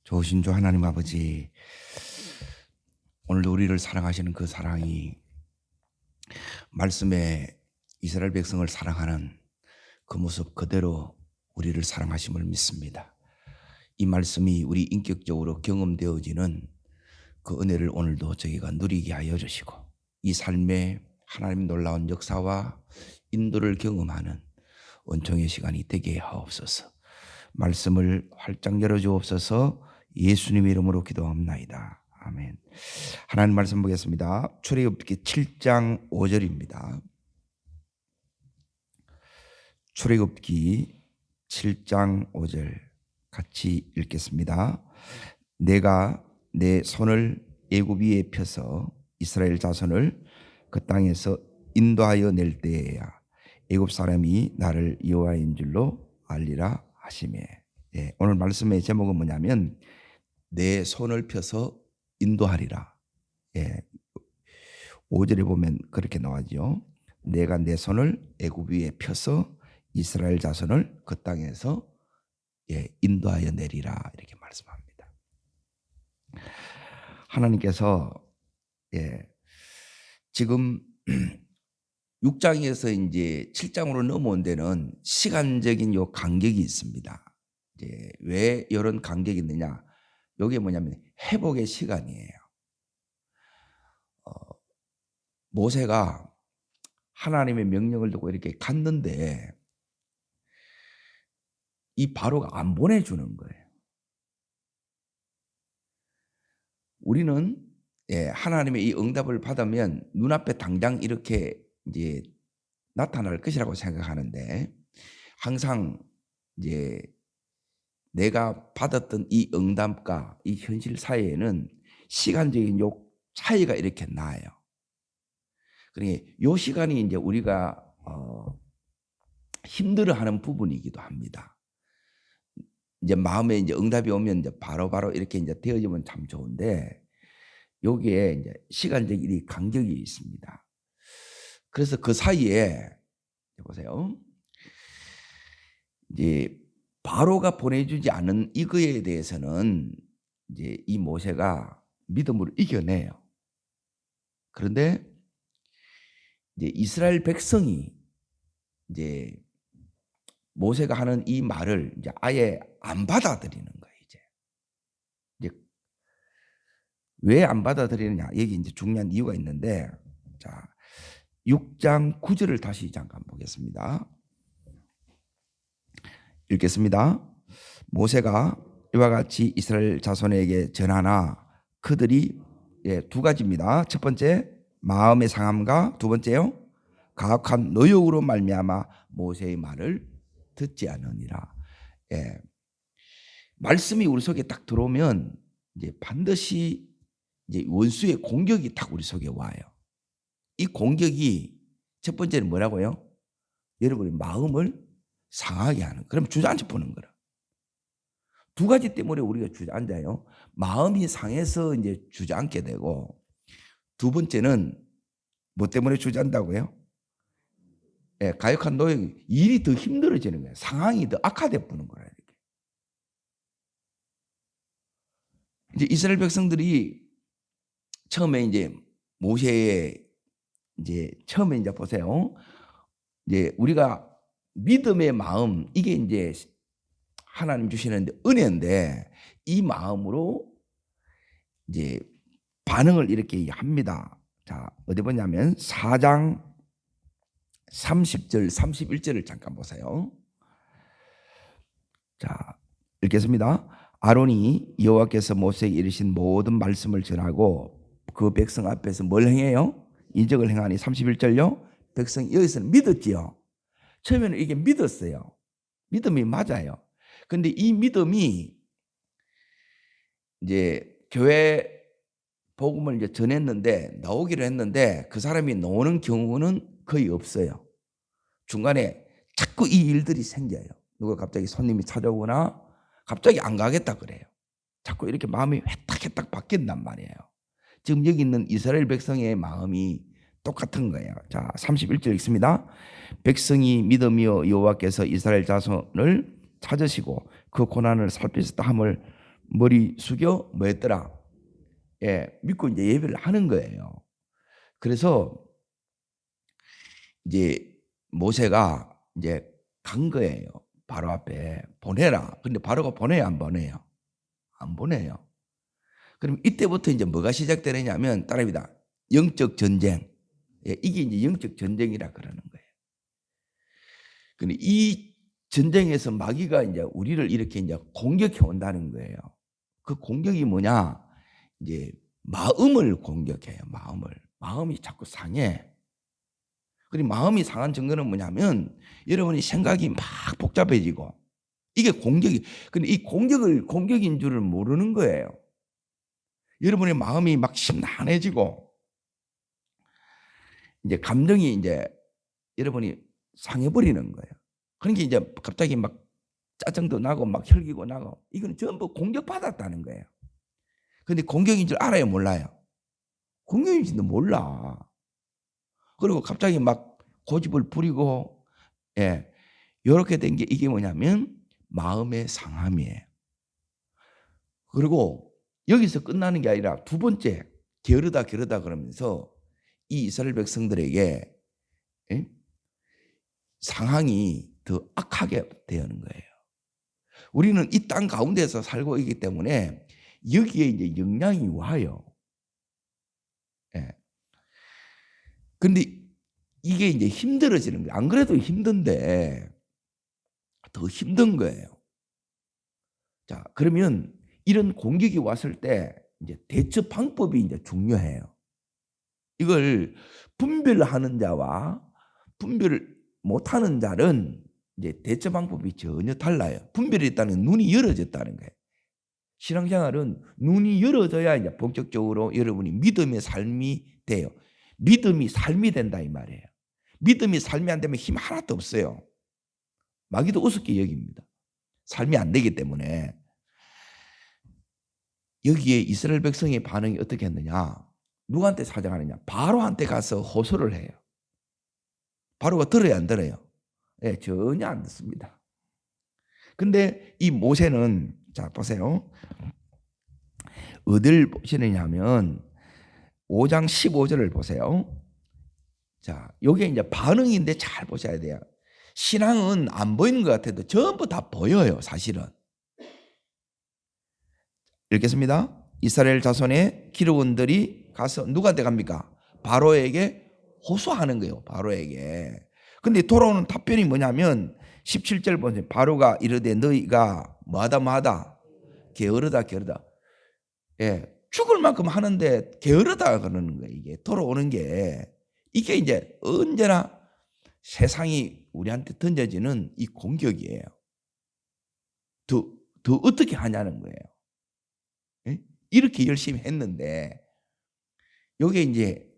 좋으신 주 하나님 아버지, 오늘도 우리를 사랑하시는 그 사랑이 말씀에 이스라엘 백성을 사랑하는 그 모습 그대로 우리를 사랑하심을 믿습니다. 이 말씀이 우리 인격적으로 경험되어지는 그 은혜를 오늘도 저희가 누리게 하여 주시고, 이 삶에 하나님 놀라운 역사와 인도를 경험하는 은총의 시간이 되게 하옵소서. 말씀을 활짝 열어주옵소서. 예수님의 이름으로 기도합나이다. 아멘. 하나님 말씀 보겠습니다. 출애굽기 7장 5절입니다. 출애굽기 7장 5절 같이 읽겠습니다. 내가 내 손을 애굽 위에 펴서 이스라엘 자손을 그 땅에서 인도하여 낼 때에야 애굽 사람이 나를 여호와인 줄로 알리라 하시매. 오늘 말씀의 제목은 뭐냐면 내 손을 펴서 인도하리라. 5절에 보면 그렇게 나와죠. 내가 내 손을 애굽 위에 펴서 이스라엘 자손을 그 땅에서 인도하여 내리라, 이렇게 말씀합니다. 하나님께서 지금 6장에서 이제 7장으로 넘어온 데는 시간적인 요 간격이 있습니다. 이제 왜 이런 간격이 있느냐? 이게 뭐냐면 회복의 시간이에요. 모세가 하나님의 명령을 듣고 이렇게 갔는데 이 바로가 안 보내주는 거예요. 우리는 하나님의 이 응답을 받으면 눈앞에 당장 이렇게 이제 나타날 것이라고 생각하는데, 항상 이제 내가 받았던 이 응답과 이 현실 사이에는 시간적인 요 차이가 이렇게 나요. 그러니까 요 시간이 이제 우리가 힘들어하는 부분이기도 합니다. 이제 마음에 이제 응답이 오면 이제 바로바로 이렇게 이제 되어지면 참 좋은데, 여기에 이제 시간적인 이 간격이 있습니다. 그래서 그 사이에 보세요. 이제 바로가 보내주지 않은 이거에 대해서는 이제 이 모세가 믿음으로 이겨내요. 그런데 이제 이스라엘 백성이 이제 모세가 하는 이 말을 이제 아예 안 받아들이는 거예요. 이제 왜 안 받아들이느냐? 여기 이제 중요한 이유가 있는데, 자, 6장 9절을 다시 잠깐 보겠습니다. 읽겠습니다. 모세가 이와 같이 이스라엘 자손에게 전하나 그들이 두 가지입니다. 첫 번째, 마음의 상함과 두 번째요, 가혹한 노역으로 말미암아 모세의 말을 듣지 않으니라. 말씀이 우리 속에 딱 들어오면 이제 반드시 이제 원수의 공격이 딱 우리 속에 와요. 이 공격이 첫 번째는 뭐라고요? 여러분의 마음을 상하게 하는, 그럼 주저앉아 보는 거라. 두 가지 때문에 우리가 주저앉아요. 마음이 상해서 이제 주저앉게 되고, 두 번째는 뭐 때문에 주저앉다고요? 가혹한 노역, 일이 더 힘들어지는 거예요. 상황이 더 악화돼 보는 거라. 이렇게. 이제 이스라엘 백성들이 처음에 이제 모세의 이제 처음에 이제 보세요. 이제 우리가 믿음의 마음, 이게 이제 하나님 주시는 은혜인데, 이 마음으로 이제 반응을 이렇게 합니다. 자, 어디 보냐면 4장 30절 31절을 잠깐 보세요. 자, 읽겠습니다. 아론이 여호와께서 모세에게 이르신 모든 말씀을 전하고 그 백성 앞에서 뭘 행해요? 이적을 행하니 31절요. 백성이 여기서는 믿었지요. 처음에는 이게 믿었어요. 믿음이 맞아요. 근데 이 믿음이 이제 교회 복음을 이제 전했는데, 나오기로 했는데 그 사람이 나오는 경우는 거의 없어요. 중간에 자꾸 이 일들이 생겨요. 누가 갑자기 손님이 찾아오거나 갑자기 안 가겠다 그래요. 자꾸 이렇게 마음이 회딱회딱 바뀐단 말이에요. 지금 여기 있는 이스라엘 백성의 마음이 똑같은 거예요. 자, 31절 읽습니다. 백성이 믿으며 여호와께서 이스라엘 자손을 찾으시고 그 고난을 살피셨다 함을 머리 숙여 뭐였더라? 예, 믿고 이제 예배를 하는 거예요. 그래서 이제 모세가 이제 간 거예요. 바로 앞에 보내라. 근데 바로가 보내요, 안 보내요? 안 보내요. 그럼 이때부터 이제 뭐가 시작되느냐면 따라합니다. 영적 전쟁. 예, 이게 이제 영적 전쟁이라 그러는 거예요. 근데 이 전쟁에서 마귀가 이제 우리를 이렇게 이제 공격해 온다는 거예요. 그 공격이 뭐냐? 이제 마음을 공격해요. 마음이 자꾸 상해. 그리고 마음이 상한 증거는 뭐냐면 여러분이 생각이 막 복잡해지고 이게 공격이. 근데 이 공격인 줄을 모르는 거예요. 여러분의 마음이 막 심란해지고 이제 감정이 이제 여러분이 상해버리는 거예요. 그러니까 이제 갑자기 막 짜증도 나고 막 혈기고 나고 이건 전부 공격받았다는 거예요. 근데 공격인 줄 알아요, 몰라요? 공격인지도 몰라. 그리고 갑자기 막 고집을 부리고, 예, 이렇게 된 게 이게 뭐냐면 마음의 상함이에요. 그리고 여기서 끝나는 게 아니라 두 번째 게으르다 그러면서 이 이스라엘 백성들에게, 예? 상황이 더 악하게 되는 거예요. 우리는 이 땅 가운데서 살고 있기 때문에 여기에 이제 영향이 와요. 예. 근데 이게 이제 힘들어지는 거예요. 안 그래도 힘든데 더 힘든 거예요. 자, 그러면 이런 공격이 왔을 때 이제 대처 방법이 이제 중요해요. 이걸 분별하는 자와 분별을 못하는 자는 이제 대처 방법이 전혀 달라요. 분별이 있다는 눈이 열어졌다는 거예요. 신앙생활은 눈이 열어져야 이제 본격적으로 여러분이 믿음의 삶이 돼요. 믿음이 삶이 된다 이 말이에요. 믿음이 삶이 안 되면 힘 하나도 없어요. 마귀도 우습게 여깁니다. 삶이 안 되기 때문에. 여기에 이스라엘 백성의 반응이 어떻게 했느냐? 누구한테 사정하느냐? 바로한테 가서 호소를 해요. 바로가 들어야 안 들어요? 네, 전혀 안 듣습니다. 근데 이 모세는, 자 보세요, 어딜 보시느냐면 5장 15절을 보세요. 자, 요게 이제 반응인데 잘 보셔야 돼요. 신앙은 안 보이는 것 같아도 전부 다 보여요, 사실은. 읽겠습니다. 이스라엘 자손의 기르원들이 가서 누구한테 갑니까? 바로에게 호소하는 거예요. 바로에게. 근데 돌아오는 답변이 뭐냐면 17절 보세요. 바로가 이르되 너희가 뭐하다 게으르다. 예, 죽을 만큼 하는데 게으르다 그러는 거예요. 이게 돌아오는 게 이게 이제 언제나 세상이 우리한테 던져지는 이 공격이에요. 더 어떻게 하냐는 거예요. 예? 이렇게 열심히 했는데 이게 이제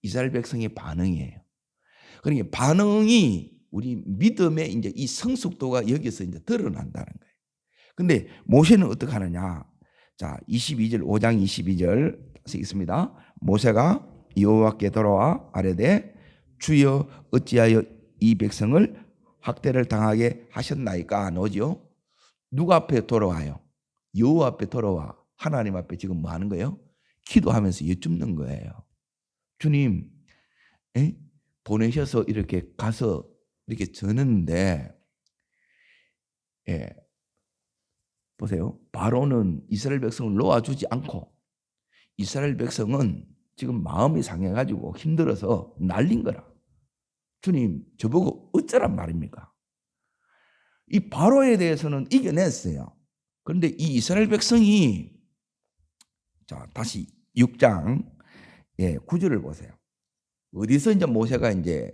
이스라엘 백성의 반응이에요. 그러니까 반응이 우리 믿음의 이제 이 성숙도가 여기서 이제 드러난다는 거예요. 근데 모세는 어떻게 하느냐? 자, 22절, 5장 22절 있습니다. 모세가 여호와께 돌아와 아뢰되 주여 어찌하여 이 백성을 학대를 당하게 하셨나이까? 노지요. 누구 앞에 돌아와요? 여호와 앞에 돌아와. 하나님 앞에 지금 뭐 하는 거예요? 기도하면서 여쭙는 거예요. 주님, 에? 보내셔서 이렇게 가서 이렇게 전했는데, 예, 보세요. 바로는 이스라엘 백성을 놓아주지 않고 이스라엘 백성은 지금 마음이 상해가지고 힘들어서 날린 거라. 주님, 저보고 어쩌란 말입니까? 이 바로에 대해서는 이겨냈어요. 그런데 이 이스라엘 백성이, 자, 다시 6장 9절을 보세요. 어디서 이제 모세가 이제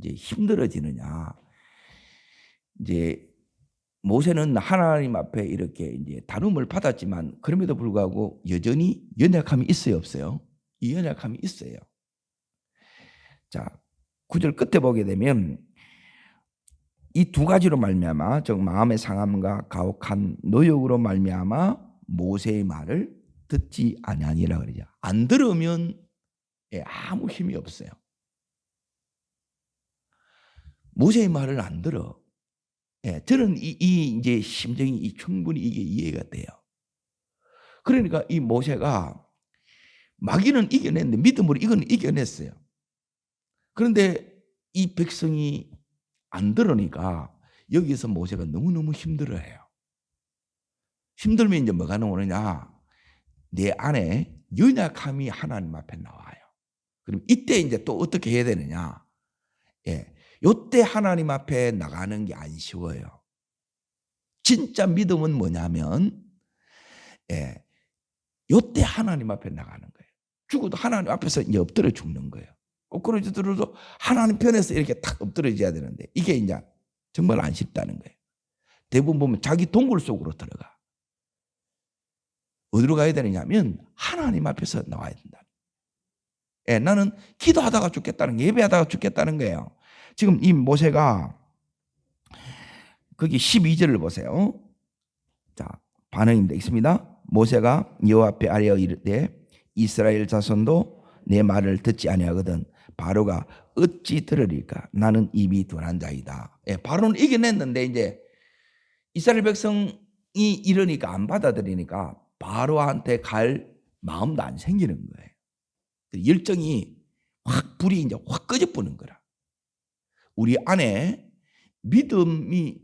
힘들어지느냐? 이제 모세는 하나님 앞에 이렇게 이제 다름을 받았지만 그럼에도 불구하고 여전히 연약함이 있어요, 없어요? 이 연약함이 있어요. 자, 9절 끝에 보게 되면 이 두 가지로 말미암아, 즉 마음의 상함과 가혹한 노역으로 말미암아 모세의 말을 듣지 아니하니라 그러죠. 안 들으면 아무 힘이 없어요. 모세의 말을 안 들어. 저는 이 이제 심정이 충분히 이게 이해가 돼요. 그러니까 이 모세가 마귀는 이겨냈는데 믿음으로 이건 이겨냈어요. 그런데 이 백성이 안 들으니까 여기서 모세가 너무너무 힘들어해요. 힘들면 이제 뭐가 나오느냐? 내 안에 연약함이 하나님 앞에 나와요. 그럼 이때 이제 또 어떻게 해야 되느냐? 예, 요때 하나님 앞에 나가는 게 안 쉬워요. 진짜 믿음은 뭐냐면, 예, 요때 하나님 앞에 나가는 거예요. 죽어도 하나님 앞에서 이제 엎드려 죽는 거예요. 꼬꾸라지더라도 하나님 편에서 이렇게 탁 엎드려져야 되는데 이게 이제 정말 안 쉽다는 거예요. 대부분 보면 자기 동굴 속으로 들어가. 어디로 가야 되느냐면 하나님 앞에서 나와야 된다. 예, 나는 기도하다가 죽겠다는 게, 예배하다가 죽겠다는 거예요. 지금 이 모세가 거기 12절을 보세요. 자, 반응입니다. 있습니다. 모세가 여호와 앞에 아뢰어 이르되 이스라엘 자손도 내 말을 듣지 아니하거든 바로가 어찌 들으리까? 나는 입이 둔한 자이다. 예, 바로는 이겨냈는데 이제 이스라엘 백성이 이러니까 안 받아들이니까 바로한테 갈 마음도 안 생기는 거예요. 열정이 확 불이 이제 확 꺼져버리는 거라. 우리 안에 믿음이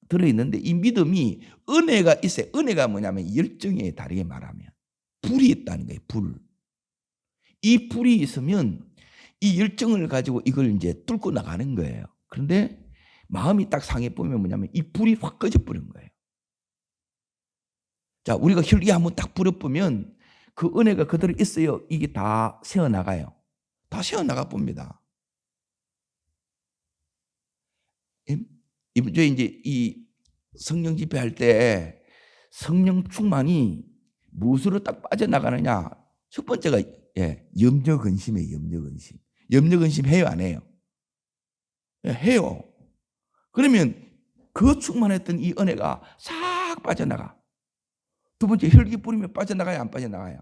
들어있는데 이 믿음이 은혜가 있어요. 은혜가 뭐냐면 열정에 다르게 말하면 불이 있다는 거예요. 불. 이 불이 있으면 이 열정을 가지고 이걸 이제 뚫고 나가는 거예요. 그런데 마음이 딱 상해 보면 뭐냐면 이 불이 확 꺼져버린 거예요. 자, 우리가 혈기 한번 딱 불어보면 그 은혜가 그대로 있어요. 이게 다 새어나가요. 다 새어나가 봅니다. 이번 주에 이제 이 성령 집회할 때 성령 충만이 무엇으로 딱 빠져나가느냐? 첫 번째가 염려 근심이에요. 염려 근심. 염려 근심 해요, 안 해요? 해요. 그러면 그 충만했던 이 은혜가 싹 빠져나가. 두 번째, 혈기 뿌리면 빠져나가요, 안 빠져나가요?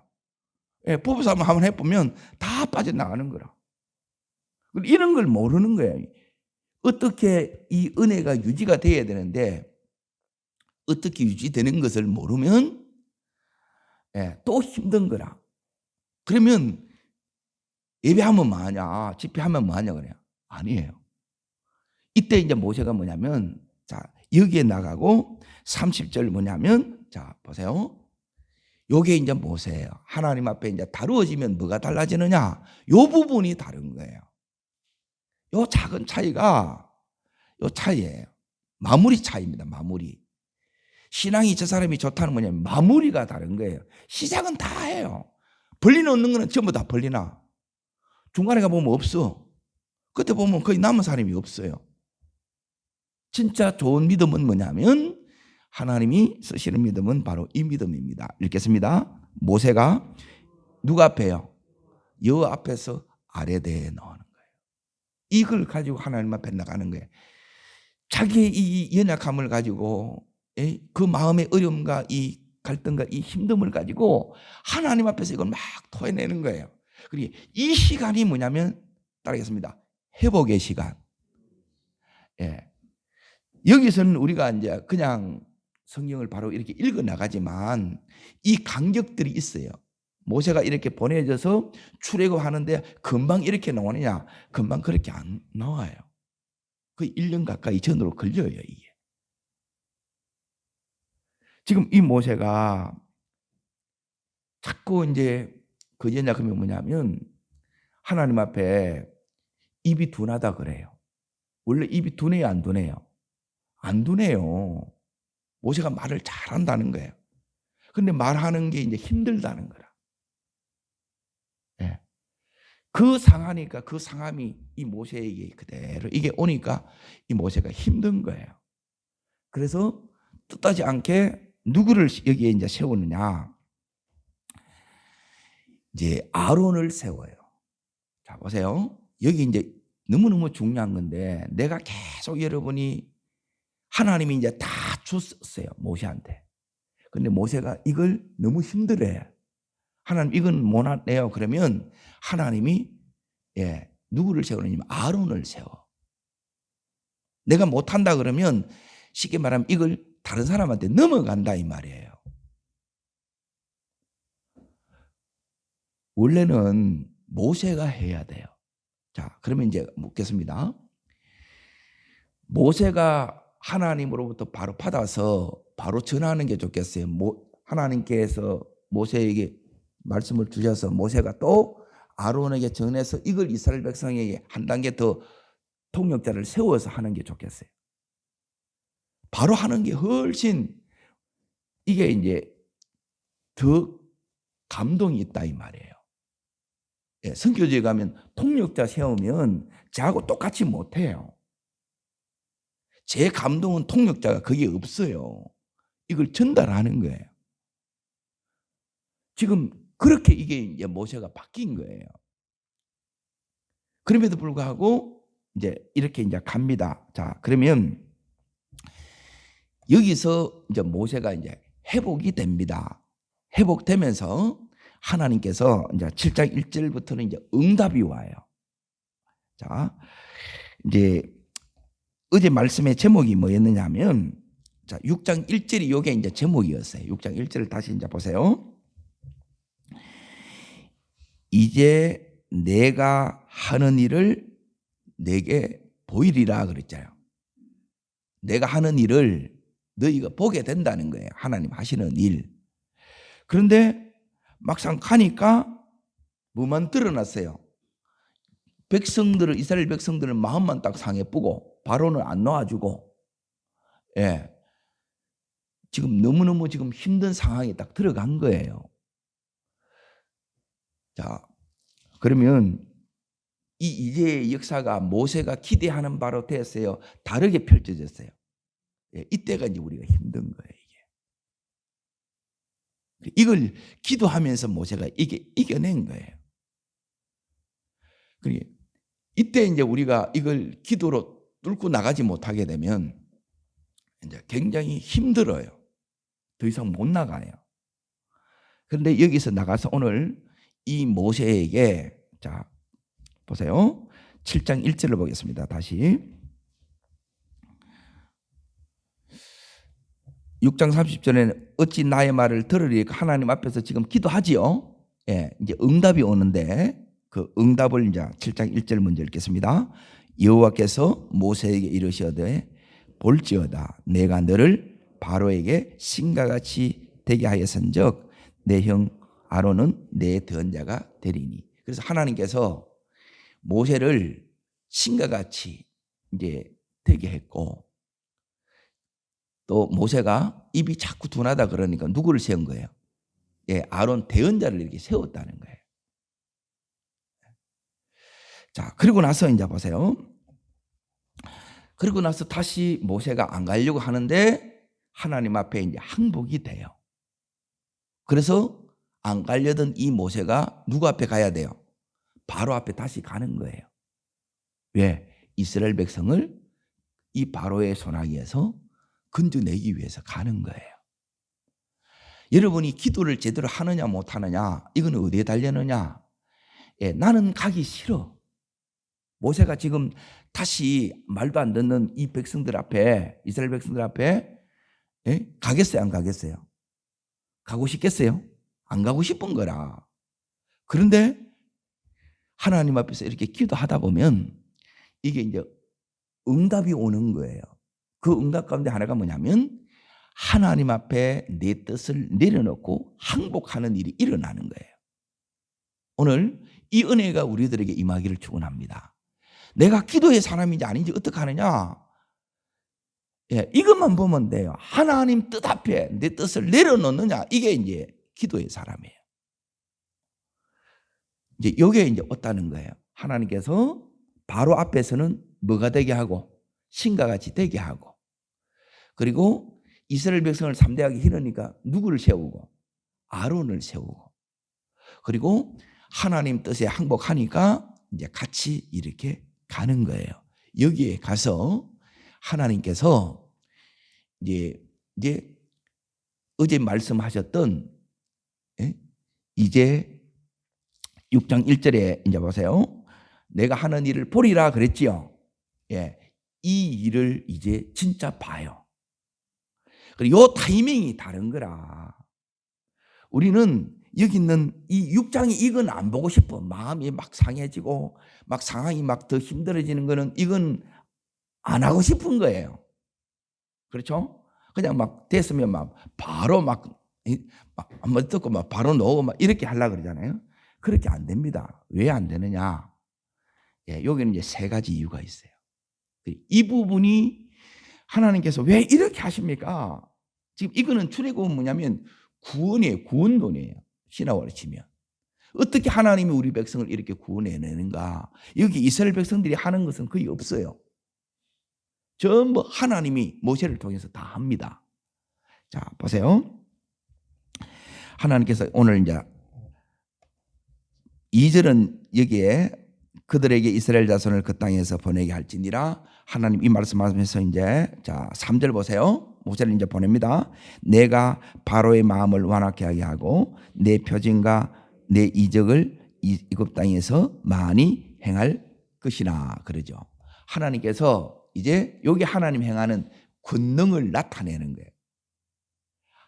부부싸움 한번 해보면 다 빠져나가는 거라. 이런 걸 모르는 거예요. 어떻게 이 은혜가 유지가 돼야 되는데 어떻게 유지되는 것을 모르면 또 힘든 거라. 그러면 예배하면 뭐하냐, 집회하면 뭐하냐 그래요. 아니에요. 이때 이제 모세가 뭐냐면, 자, 여기에 나가고 30절 뭐냐면, 자, 보세요. 요게 이제 모세예요. 하나님 앞에 이제 다루어지면 뭐가 달라지느냐? 요 부분이 다른 거예요. 요 작은 차이가 요 차이예요. 마무리 차이입니다. 마무리. 신앙이 저 사람이 좋다는 뭐냐면 마무리가 다른 거예요. 시작은 다 해요. 벌리 놓는 거는 전부 다 벌리나. 중간에 가보면 없어. 그때 보면 거의 남은 사람이 없어요. 진짜 좋은 믿음은 뭐냐면 하나님이 쓰시는 믿음은 바로 이 믿음입니다. 읽겠습니다. 모세가 누가 앞에요? 여호와 앞에서 아뢰되 나오는 거예요. 이걸 가지고 하나님 앞에 나가는 거예요. 자기의 이 연약함을 가지고 그 마음의 어려움과 이 갈등과 이 힘듦을 가지고 하나님 앞에서 이걸 막 토해내는 거예요. 그리고 이 시간이 뭐냐면 따르겠습니다. 회복의 시간. 여기서는 우리가 이제 그냥 성경을 바로 이렇게 읽어 나가지만 이 간격들이 있어요. 모세가 이렇게 보내져서 출애굽하는데 금방 이렇게 나오느냐? 금방 그렇게 안 나와요. 거의 1년 가까이 전으로 걸려요, 이게. 지금 이 모세가 자꾸 이제 그 연약함이 뭐냐면 하나님 앞에 입이 둔하다 그래요. 원래 입이 둔해요, 안 둔해요? 안 둔해요. 모세가 말을 잘한다는 거예요. 근데 말하는 게 이제 힘들다는 거라. 그 상하니까 그 상함이 이 모세에게 그대로 이게 오니까 이 모세가 힘든 거예요. 그래서 뜻하지 않게 누구를 여기에 이제 세우느냐? 이제 아론을 세워요. 자, 보세요. 여기 이제 너무너무 중요한 건데 내가 계속 여러분이 하나님이 이제 다 줬어요. 모세한테. 근데 모세가 이걸 너무 힘들어해요. 하나님 이건 못하네요. 그러면 하나님이 누구를 세우느냐면 아론을 세워. 내가 못한다 그러면 쉽게 말하면 이걸 다른 사람한테 넘어간다 이 말이에요. 원래는 모세가 해야 돼요. 자, 그러면 이제 묻겠습니다. 모세가 하나님으로부터 바로 받아서 바로 전하는 게 좋겠어요? 하나님께서 모세에게 말씀을 주셔서 모세가 또 아론에게 전해서 이걸 이스라엘 백성에게 한 단계 더 통역자를 세워서 하는 게 좋겠어요? 바로 하는 게 훨씬 이게 이제 더 감동이 있다 이 말이에요. 예, 선교지에 가면 통역자 세우면 저하고 똑같이 못해요. 제 감동은 통역자가 거기에 없어요. 이걸 전달하는 거예요. 지금 그렇게 이게 이제 모세가 바뀐 거예요. 그럼에도 불구하고 이제 이렇게 이제 갑니다. 자, 그러면 여기서 이제 모세가 이제 회복이 됩니다. 회복되면서 하나님께서 이제 7장 1절부터는 이제 응답이 와요. 자, 이제 어제 말씀의 제목이 뭐였느냐 하면, 자, 6장 1절이 요게 이제 제목이었어요. 6장 1절을 다시 이제 보세요. 이제 내가 하는 일을 내게 보이리라 그랬잖아요. 내가 하는 일을 너희가 보게 된다는 거예요. 하나님 하시는 일. 그런데 막상 가니까 뭐만 드러났어요. 백성들을, 이스라엘 백성들은 마음만 딱 상해 뿌고 바로는 안 놓아주고, 예, 지금 너무너무 지금 힘든 상황에 딱 들어간 거예요. 자, 그러면 이 이제의 역사가 모세가 기대하는 바로 됐어요? 다르게 펼쳐졌어요? 예, 이때가 이제 우리가 힘든 거예요. 이걸 기도하면서 모세가 이겨낸 거예요. 그러니까 이때 이제 우리가 이걸 기도로 뚫고 나가지 못하게 되면 이제 굉장히 힘들어요. 더 이상 못 나가요. 그런데 여기서 나가서 오늘 이 모세에게, 자, 보세요. 7장 1절을 보겠습니다. 다시. 6장 30절에는 어찌 나의 말을 들으리 하나님 앞에서 지금 기도하지요. 예, 이제 응답이 오는데 그 응답을 이제 7장 1절 먼저 읽겠습니다. 여호와께서 모세에게 이르시되 볼지어다 내가 너를 바로에게 신과 같이 되게 하였은즉 내 형 아론은 내 대언자가 되리니. 그래서 하나님께서 모세를 신과 같이 이제 되게 했고, 또 모세가 입이 자꾸 둔하다 그러니까 누구를 세운 거예요? 예, 아론 대언자를 이렇게 세웠다는 거예요. 자, 그리고 나서 이제 보세요. 그리고 나서 다시 모세가 안 가려고 하는데 하나님 앞에 이제 항복이 돼요. 그래서 안 가려던 이 모세가 누구 앞에 가야 돼요? 바로 앞에 다시 가는 거예요. 왜? 이스라엘 백성을 이 바로의 손아귀에서 건져내기 위해서 가는 거예요. 여러분이 기도를 제대로 하느냐 못하느냐, 이건 어디에 달려느냐? 예, 나는 가기 싫어. 모세가 지금 다시 말도 안 듣는 이 백성들 앞에, 이스라엘 백성들 앞에, 예? 가겠어요? 안 가겠어요? 가고 싶겠어요? 안 가고 싶은 거라. 그런데 하나님 앞에서 이렇게 기도하다 보면 이게 이제 응답이 오는 거예요. 그 응답 가운데 하나가 뭐냐면 하나님 앞에 내 뜻을 내려놓고 항복하는 일이 일어나는 거예요. 오늘 이 은혜가 우리들에게 임하기를 축원합니다. 내가 기도의 사람인지 아닌지 어떻게 하느냐? 예, 이것만 보면 돼요. 하나님 뜻 앞에 내 뜻을 내려놓느냐? 이게 이제 기도의 사람이에요. 이제 이게 이제 없다는 거예요. 하나님께서 바로 앞에서는 뭐가 되게 하고 신과 같이 되게 하고, 그리고 이스라엘 백성을 담대하게 이르니까 누구를 세우고? 아론을 세우고, 그리고 하나님 뜻에 항복하니까 이제 같이 이렇게 가는 거예요. 여기에 가서 하나님께서 이제 어제 말씀하셨던, 예? 이제 6장 1절에 이제 보세요. 내가 하는 일을 보리라 그랬지요. 예, 이 일을 이제 진짜 봐요. 그리고 요 타이밍이 다른 거라. 우리는 여기 있는 이 6장이 이건 안 보고 싶어. 마음이 막 상해지고 막 상황이 막 더 힘들어지는 거는 이건 안 하고 싶은 거예요. 그렇죠? 그냥 막 됐으면 막 바로 막 한번 듣고 막 바로 놓고 막 이렇게 하려고 그러잖아요. 그렇게 안 됩니다. 왜 안 되느냐? 예, 여기는 이제 세 가지 이유가 있어요. 이 부분이 하나님께서 왜 이렇게 하십니까? 지금 이거는 출애굽은 뭐냐면 구원이에요. 구원론이에요. 신학으로 치면. 어떻게 하나님이 우리 백성을 이렇게 구원해내는가? 여기 이스라엘 백성들이 하는 것은 거의 없어요. 전부 하나님이 모세를 통해서 다 합니다. 자, 보세요. 하나님께서 오늘 이제 2절은 여기에 그들에게 이스라엘 자손을 그 땅에서 보내게 할지니라. 하나님 이 말씀하면서 이제 자 3절 보세요. 모세를 이제 보냅니다. 내가 바로의 마음을 완악케 하게 하고 내 표징과 내 이적을 이굽 땅에서 많이 행할 것이나 그러죠. 하나님께서 이제 여기 하나님 행하는 권능을 나타내는 거예요.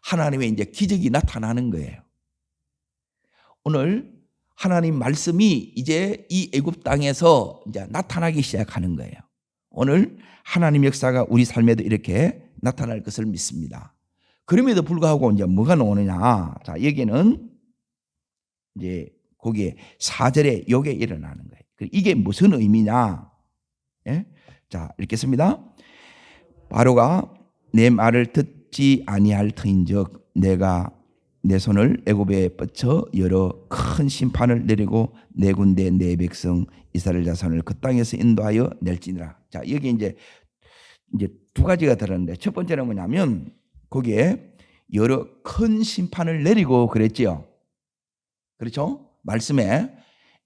하나님의 이제 기적이 나타나는 거예요. 오늘 하나님 말씀이 이제 이 애굽 땅에서 이제 나타나기 시작하는 거예요. 오늘 하나님 역사가 우리 삶에도 이렇게 나타날 것을 믿습니다. 그럼에도 불구하고 이제 뭐가 나오느냐? 자, 여기는 이제 거기에 4절에 요게 일어나는 거예요. 이게 무슨 의미냐? 예? 자, 읽겠습니다. 바로가 내 말을 듣지 아니할 터인즉 내가 내 손을 애굽에 뻗쳐 여러 큰 심판을 내리고 내 군대 내 백성 이스라엘 자손을 그 땅에서 인도하여 낼지니라. 자, 여기 이제 두 가지가 들었는데 첫 번째는 뭐냐면 거기에 여러 큰 심판을 내리고 그랬지요. 그렇죠? 말씀에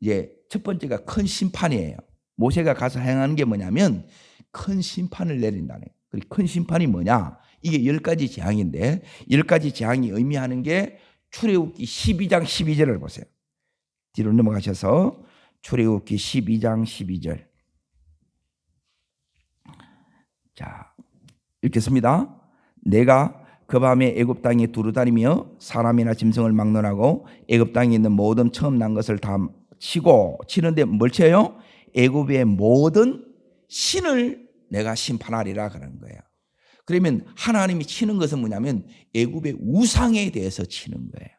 이제 첫 번째가 큰 심판이에요. 모세가 가서 행하는 게 뭐냐면 큰 심판을 내린다는 거예요. 큰 심판이 뭐냐? 이게 10가지 재앙인데 10가지 재앙이 의미하는 게 출애굽기 12장 12절을 보세요. 뒤로 넘어가셔서 출애굽기 12장 12절. 자, 읽겠습니다. 내가 그 밤에 애굽 땅에 두루다니며 사람이나 짐승을 막론하고 애굽 땅에 있는 모든 처음 난 것을 다 치는데 뭘 쳐요? 애굽의 모든 신을 내가 심판하리라 그러는 거예요. 그러면 하나님이 치는 것은 뭐냐면 애굽의 우상에 대해서 치는 거예요.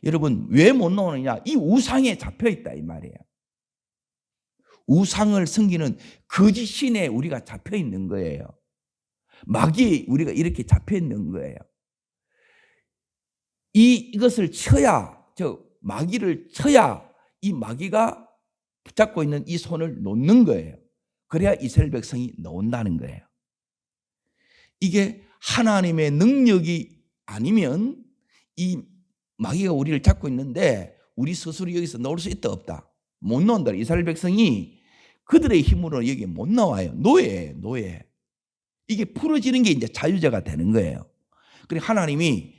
여러분 왜 못 나오느냐? 이 우상에 잡혀 있다 이 말이에요. 우상을 섬기는 거짓 신에 우리가 잡혀 있는 거예요. 마귀에 우리가 이렇게 잡혀 있는 거예요. 이것을 쳐야 마귀를 쳐야 이 마귀가 붙잡고 있는 이 손을 놓는 거예요. 그래야 이스라엘 백성이 나온다는 거예요. 이게 하나님의 능력이 아니면 이 마귀가 우리를 잡고 있는데 우리 스스로 여기서 나올 수 있다 없다? 못 나온다. 이스라엘 백성이 그들의 힘으로 여기 못 나와요. 노예예요, 노예. 이게 풀어지는 게 이제 자유자가 되는 거예요. 그리고 하나님이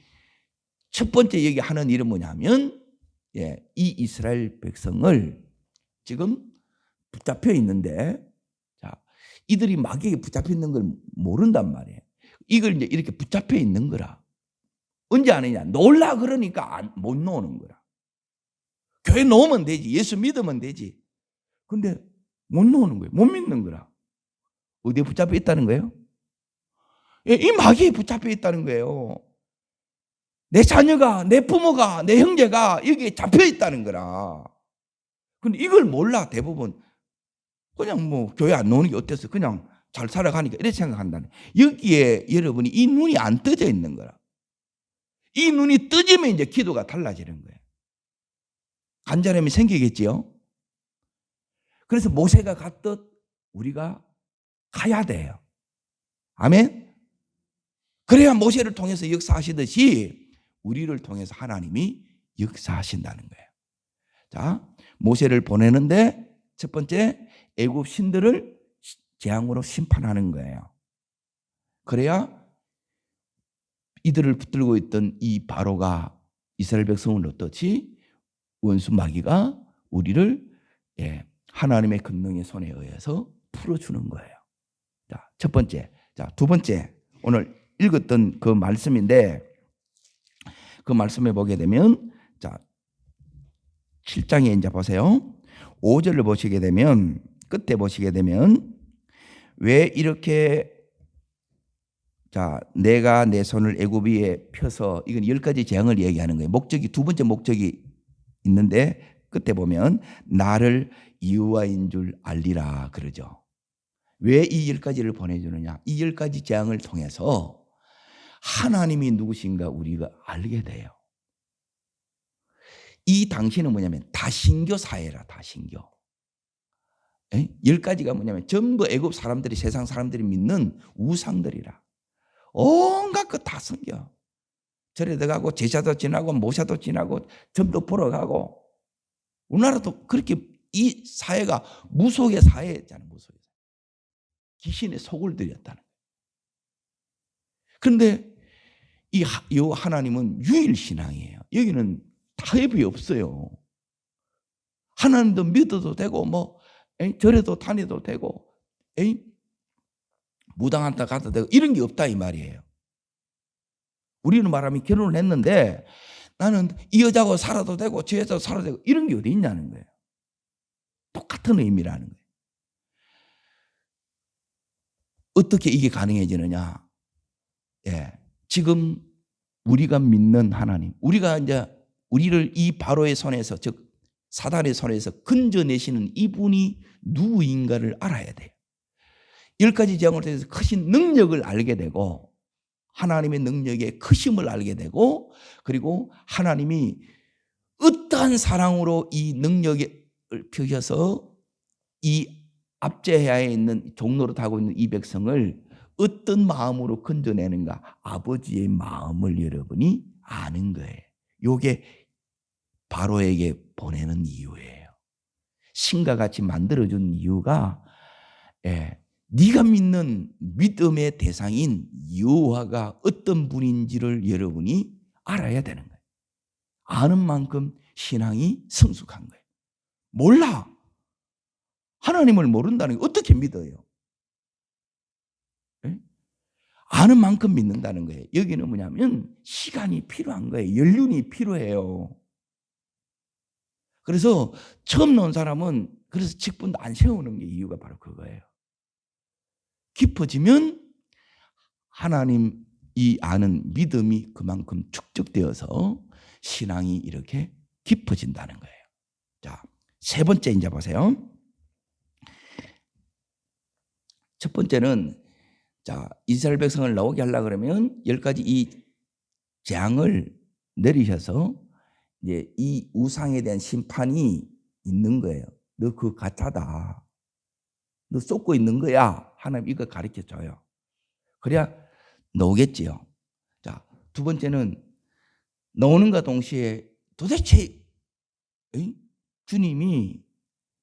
첫 번째 여기 하는 일은 뭐냐면 이 이스라엘 백성을 지금 붙잡혀 있는데 이들이 마귀에게 붙잡혀 있는 걸 모른단 말이에요. 이걸 이제 이렇게 붙잡혀 있는 거라. 언제 아느냐? 놀라 그러니까 못 놓는 거라. 교회 놓으면 되지. 예수 믿으면 되지. 근데 못 놓는 거예요. 못 믿는 거라. 어디에 붙잡혀 있다는 거예요? 이 마귀에 붙잡혀 있다는 거예요. 내 자녀가, 내 부모가, 내 형제가 여기에 잡혀 있다는 거라. 근데 이걸 몰라 대부분. 그냥 뭐 교회 안 나오는 게 어때서 그냥 잘 살아가니까 이렇게 생각한다네. 여기에 여러분이 이 눈이 안 떠져 있는 거라. 이 눈이 뜨지면 이제 기도가 달라지는 거예요. 간절함이 생기겠지요. 그래서 모세가 갔듯 우리가 가야 돼요. 아멘. 그래야 모세를 통해서 역사하시듯이 우리를 통해서 하나님이 역사하신다는 거예요. 자, 모세를 보내는데 첫 번째 애굽 신들을 재앙으로 심판하는 거예요. 그래야 이들을 붙들고 있던 이 바로가 이스라엘 백성을 어떻지? 원수 마귀가 우리를 하나님의 권능의 손에 의해서 풀어주는 거예요. 자, 첫 번째. 자, 두 번째. 오늘 읽었던 그 말씀인데 그 말씀에 보게 되면 자, 7장에 이제 보세요. 5절을 보시게 되면, 끝에 보시게 되면, 왜 이렇게, 자, 내가 내 손을 애굽 위에 펴서, 이건 10가지 재앙을 얘기하는 거예요. 목적이, 두 번째 목적이 있는데, 끝에 보면 나를 여호와인 줄 알리라 그러죠. 왜 이 10가지를 보내주느냐? 이 10가지 재앙을 통해서 하나님이 누구신가 우리가 알게 돼요. 이 당시는 뭐냐면 다신교 사회라. 다신교. 10가지가 뭐냐면 전부 애굽 사람들이, 세상 사람들이 믿는 우상들이라. 온갖 것 다 섬겨. 절에 들어가고 제사도 지나고 모샤도 지나고 점도 보러 가고. 우리나라도 그렇게 이 사회가 무속의 사회였잖아요. 무속의 사회. 귀신의 속을 들였다는 거예요. 그런데 이 하나님은 유일신앙이에요. 여기는 타협이 없어요. 하나님도 믿어도 되고 절에도 다녀도 되고 무당한테 가도 되고 이런 게 없다 이 말이에요. 우리는 말하면 결혼을 했는데 나는 이 여자하고 살아도 되고 저 여자하고 살아도 되고 이런 게 어디 있냐는 거예요. 똑같은 의미라는 거예요. 어떻게 이게 가능해지느냐? 지금 우리가 믿는 하나님, 우리가 이제 우리를 이 바로의 손에서, 즉 사단의 손에서 건져내시는 이분이 누구인가를 알아야 돼요. 10가지 재앙을 통해서 크신 능력을 알게 되고, 하나님의 능력의 크심을 알게 되고, 그리고 하나님이 어떠한 사랑으로 이 능력을 펴셔서 이 압제하에 있는 종로로 타고 있는 이 백성을 어떤 마음으로 건져내는가, 아버지의 마음을 여러분이 아는 거예요. 이게 바로에게 보내는 이유예요. 신과 같이 만들어준 이유가 네가 믿는 믿음의 대상인 여호와가 어떤 분인지를 여러분이 알아야 되는 거예요. 아는 만큼 신앙이 성숙한 거예요. 몰라. 하나님을 모른다는 게 어떻게 믿어요? 아는 만큼 믿는다는 거예요. 여기는 뭐냐면 시간이 필요한 거예요. 연륜이 필요해요. 그래서 처음 놓은 사람은 그래서 직분도 안 세우는 게 이유가 바로 그거예요. 깊어지면 하나님 이 아는 믿음이 그만큼 축적되어서 신앙이 이렇게 깊어진다는 거예요. 자, 세 번째 이제 보세요. 첫 번째는 자, 이스라엘 백성을 나오게 하려고 그러면 10가지 이 재앙을 내리셔서 이제 이 우상에 대한 심판이 있는 거예요. 너 그거 가짜다. 너 쏟고 있는 거야. 하나님 이거 가르쳐 줘요. 그래야 나오겠지요. 자, 두 번째는 나오는과 동시에 도대체 주님이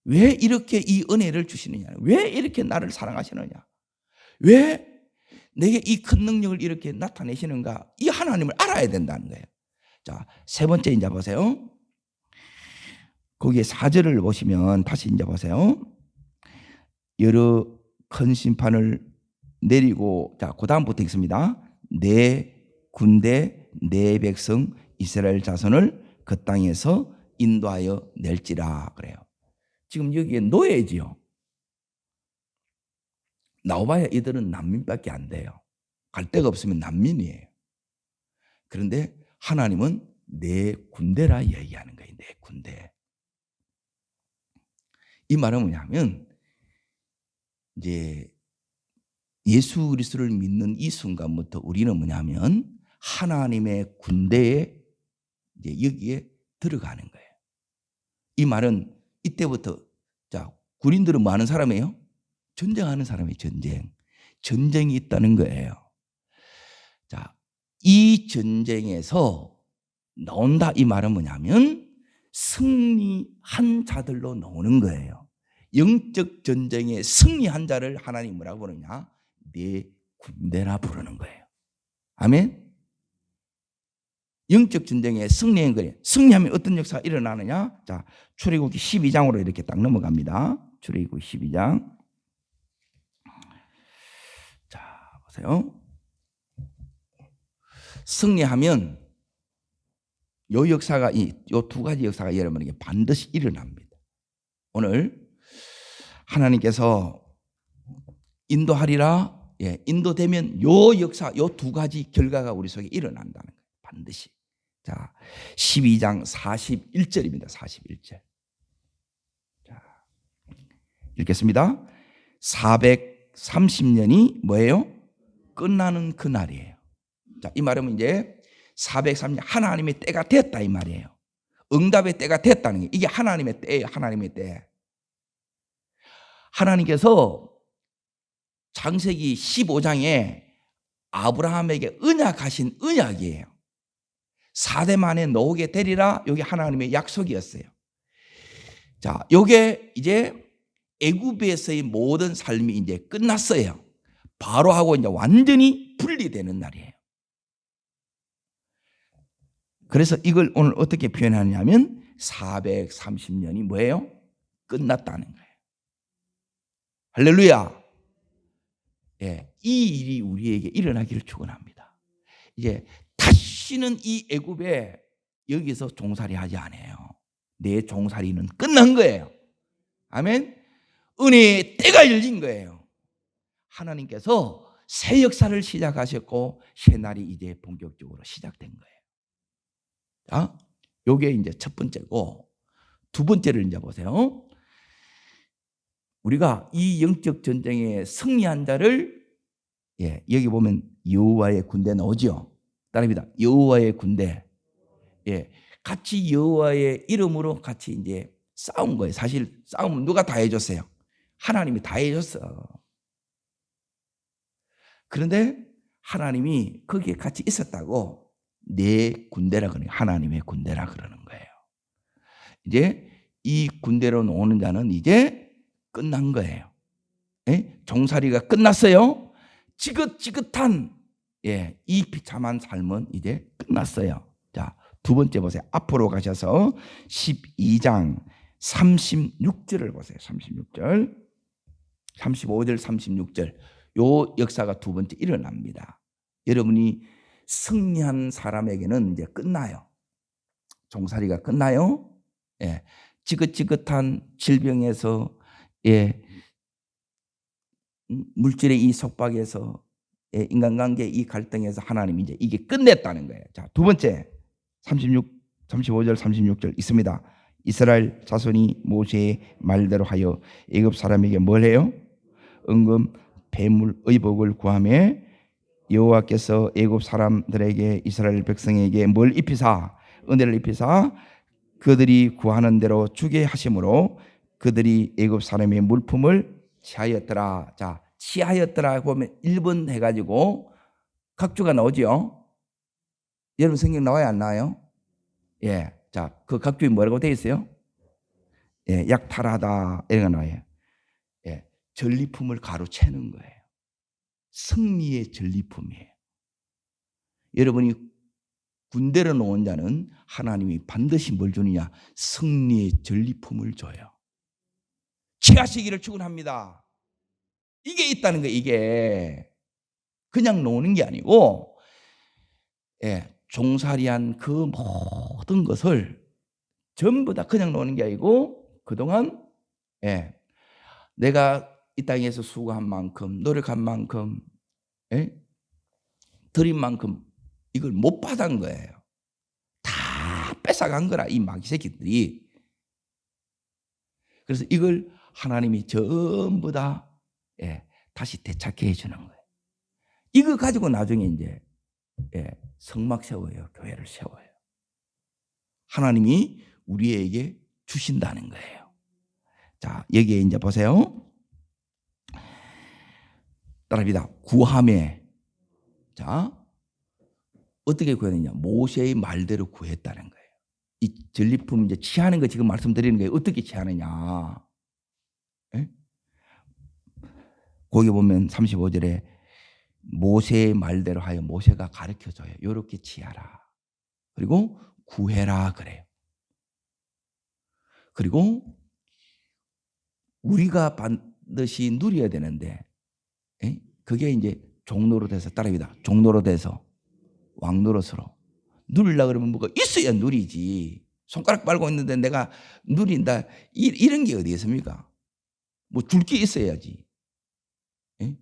왜 이렇게 이 은혜를 주시느냐? 왜 이렇게 나를 사랑하시느냐? 왜 내게 이 큰 능력을 이렇게 나타내시는가? 이 하나님을 알아야 된다는 거예요. 자, 세 번째 이제 보세요. 거기에 4절을 보시면 다시 이제 보세요. 여러 큰 심판을 내리고, 자, 그 다음부터 있습니다. 내 군대, 내 백성 이스라엘 자손을 그 땅에서 인도하여 낼지라 그래요. 지금 여기에 노예지요. 나와봐야 이들은 난민밖에 안 돼요. 갈 데가 없으면 난민이에요. 그런데 하나님은 내 군대라 얘기하는 거예요. 내 군대. 이 말은 뭐냐면 이제 예수 그리스도를 믿는 이 순간부터 우리는 뭐냐면 하나님의 군대에 이제 여기에 들어가는 거예요. 이 말은 이때부터 자, 군인들은 뭐 하는 사람이에요? 전쟁하는 사람이에요. 전쟁이 있다는 거예요. 자, 이 전쟁에서 나온다 이 말은 뭐냐면 승리한 자들로 나오는 거예요. 영적 전쟁에 승리한 자를 하나님 뭐라고 부르냐? 내 군대라 부르는 거예요. 아멘. 영적 전쟁에 승리한 거예요. 승리하면 어떤 역사가 일어나느냐? 자, 출애굽기 12장으로 이렇게 딱 넘어갑니다. 출애굽기 12장. 자, 보세요. 승리하면 요 역사가 요 두 가지 역사가 여러분에게 반드시 일어납니다. 오늘 하나님께서 인도하리라, 인도되면 요 역사, 요 두 가지 결과가 우리 속에 일어난다는 거예요. 반드시. 자, 12장 41절입니다. 41절. 자, 읽겠습니다. 430년이 뭐예요? 끝나는 그날이에요. 자, 이 말은 이제 430년 하나님의 때가 됐다 이 말이에요. 응답의 때가 됐다는 게 이게 하나님의 때예요. 하나님의 때. 하나님께서 창세기 15장에 아브라함에게 언약하신 언약이에요. 4대 만에 놓게 되리라. 여기 하나님의 약속이었어요. 자, 요게 이제 애굽에서의 모든 삶이 이제 끝났어요. 바로하고 이제 완전히 분리되는 날이에요. 그래서 이걸 오늘 어떻게 표현하냐면 430년이 뭐예요? 끝났다는 거예요. 할렐루야. 이 일이 우리에게 일어나기를 축원합니다. 이제 다시는 이 애굽에 여기서 종살이 하지 않아요. 내 종살이는 끝난 거예요. 아멘. 은혜의 때가 열린 거예요. 하나님께서 새 역사를 시작하셨고 새 날이 이제 본격적으로 시작된 거예요. 자, 요게 이제 첫 번째고, 두 번째를 이제 보세요. 우리가 이 영적 전쟁에 승리한 자를, 여기 보면 여호와의 군대 나오죠. 따라합니다. 여호와의 군대. 같이 여호와의 이름으로 같이 이제 싸운 거예요. 사실 싸움은 누가 다 해줬어요? 하나님이 다 해줬어. 그런데 하나님이 거기에 같이 있었다고 내 군대라 그러는 거예요. 하나님의 군대라 그러는 거예요. 이제 이 군대로 오는 자는 이제 끝난 거예요. 종살이가 끝났어요. 지긋지긋한 이 비참한 삶은 이제 끝났어요. 자, 두 번째 보세요. 앞으로 가셔서 12장 36절을 보세요. 36절, 35절, 36절. 요 역사가 두 번째 일어납니다. 여러분이 승리한 사람에게는 이제 끝나요. 종살이가 끝나요. 지긋지긋한 질병에서, 물질의 이 속박에서, 인간관계의 이 갈등에서 하나님이 이제 이게 끝냈다는 거예요. 자, 두 번째 35절 36절 있습니다. 이스라엘 자손이 모세의 말대로 하여 애굽 사람에게 뭘 해요? 은금 배물 의복을 구하며 여호와께서 애굽 사람들에게 이스라엘 백성에게 뭘 입히사? 은혜를 입히사 그들이 구하는 대로 주게 하심으로 그들이 애굽 사람의 물품을 취하였더라. 자, 취하였더라 보면 1번 해가지고 각주가 나오죠. 여러분 성경 나와요, 안 나와요? 자, 그 각주에 뭐라고 되어 있어요? 약탈하다 이런 거 나와요. 전리품을 가로채는 거예요. 승리의 전리품이에요. 여러분이 군대로 놓은 자는 하나님이 반드시 뭘 주느냐? 승리의 전리품을 줘요. 취하시기를 축원합니다. 이게 있다는 거예요. 이게 그냥 놓는 게 아니고, 종살이한 그 모든 것을 전부 다 그냥 놓는 게 아니고, 그동안 내가 이 땅에서 수고한 만큼, 노력한 만큼, 드린 만큼 이걸 못 받은 거예요. 다 뺏어간 거라, 이 마귀 새끼들이. 그래서 이걸 하나님이 전부 다 다시 되찾게 해주는 거예요. 이거 가지고 나중에 이제 성막 세워요. 교회를 세워요. 하나님이 우리에게 주신다는 거예요. 자, 여기에 이제 보세요. 따라합니다. 구함에. 자, 어떻게 구했느냐? 모세의 말대로 구했다는 거예요. 이 전리품 이제 취하는 거 지금 말씀드리는 거예요. 어떻게 취하느냐? 거기 보면 35절에 모세의 말대로 하여 모세가 가르쳐줘요. 이렇게 취하라. 그리고 구해라 그래요. 그리고 우리가 반드시 누려야 되는데, 그게 이제 종로로 돼서 따라합니다. 종로로 돼서 왕노릇으로 누리려고 그러면 뭐가 있어야 누리지. 손가락 빨고 있는데 내가 누린다. 이런 게 어디 있습니까? 뭐 줄 게 있어야지. 예?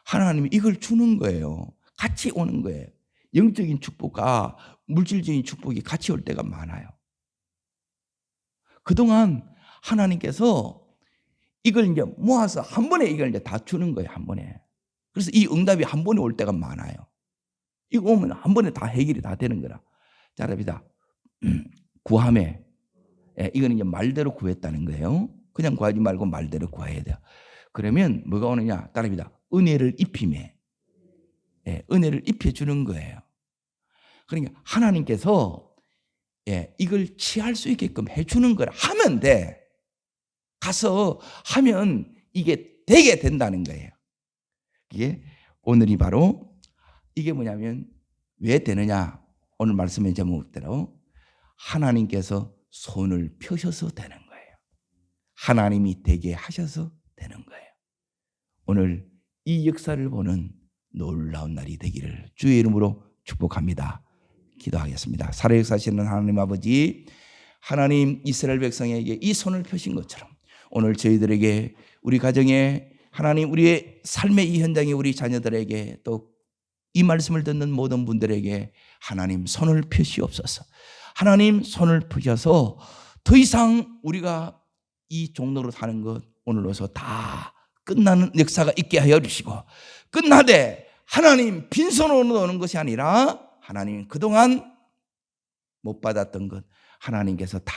하나님이 이걸 주는 거예요. 같이 오는 거예요. 영적인 축복과 물질적인 축복이 같이 올 때가 많아요. 그동안 하나님께서 이걸 이제 모아서 한 번에 이걸 이제 다 주는 거예요. 한 번에. 그래서 이 응답이 한 번에 올 때가 많아요. 이거 오면 한 번에 다 해결이 다 되는 거라. 자, 그럽니다. 구함에, 이거는 이제 말대로 구했다는 거예요. 그냥 구하지 말고 말대로 구해야 돼요. 그러면 뭐가 오느냐? 따라합니다. 은혜를 입힘에, 은혜를 입혀주는 거예요. 그러니까 하나님께서 이걸 취할 수 있게끔 해주는 걸 하면 돼. 가서 하면 이게 되게 된다는 거예요. 이게 오늘이 바로 이게 뭐냐면 왜 되느냐? 오늘 말씀의 제목대로 하나님께서 손을 펴셔서 되는 거예요. 하나님이 되게 하셔서 되는 거예요. 오늘 이 역사를 보는 놀라운 날이 되기를 주의 이름으로 축복합니다. 기도하겠습니다. 살아역사하시는 하나님 아버지, 하나님 이스라엘 백성에게 이 손을 펴신 것처럼 오늘 저희들에게 우리 가정에 하나님 우리의 삶의 이 현장에 우리 자녀들에게 또 이 말씀을 듣는 모든 분들에게 하나님 손을 펴시옵소서. 하나님 손을 펴셔서 더 이상 우리가 이 종로로 사는 것 오늘로서 다 끝나는 역사가 있게 하여 주시고 끝나되 하나님 빈손으로 오는 것이 아니라 하나님 그동안 못 받았던 것 하나님께서 다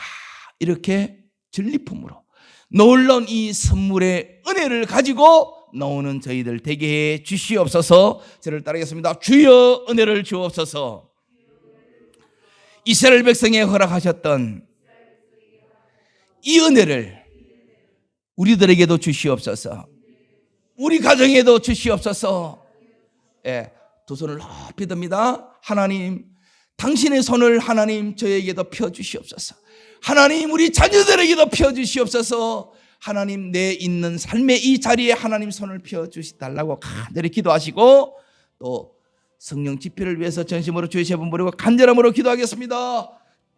이렇게 전리품으로 놀라운 이 선물의 은혜를 가지고 나오는 저희들 되게 해 주시옵소서. 저를 따르겠습니다. 주여 은혜를 주옵소서. 이스라엘 백성에 허락하셨던 이 은혜를 우리들에게도 주시옵소서. 우리 가정에도 주시옵소서. 두 손을 높이 듭니다. 하나님, 당신의 손을 하나님 저에게도 펴주시옵소서. 하나님 우리 자녀들에게도 펴주시옵소서. 하나님 내 있는 삶의 이 자리에 하나님 손을 펴주시달라고 간절히 기도하시고 또 성령 집회를 위해서 전심으로 주의 세 번 부르고 간절함으로 기도하겠습니다.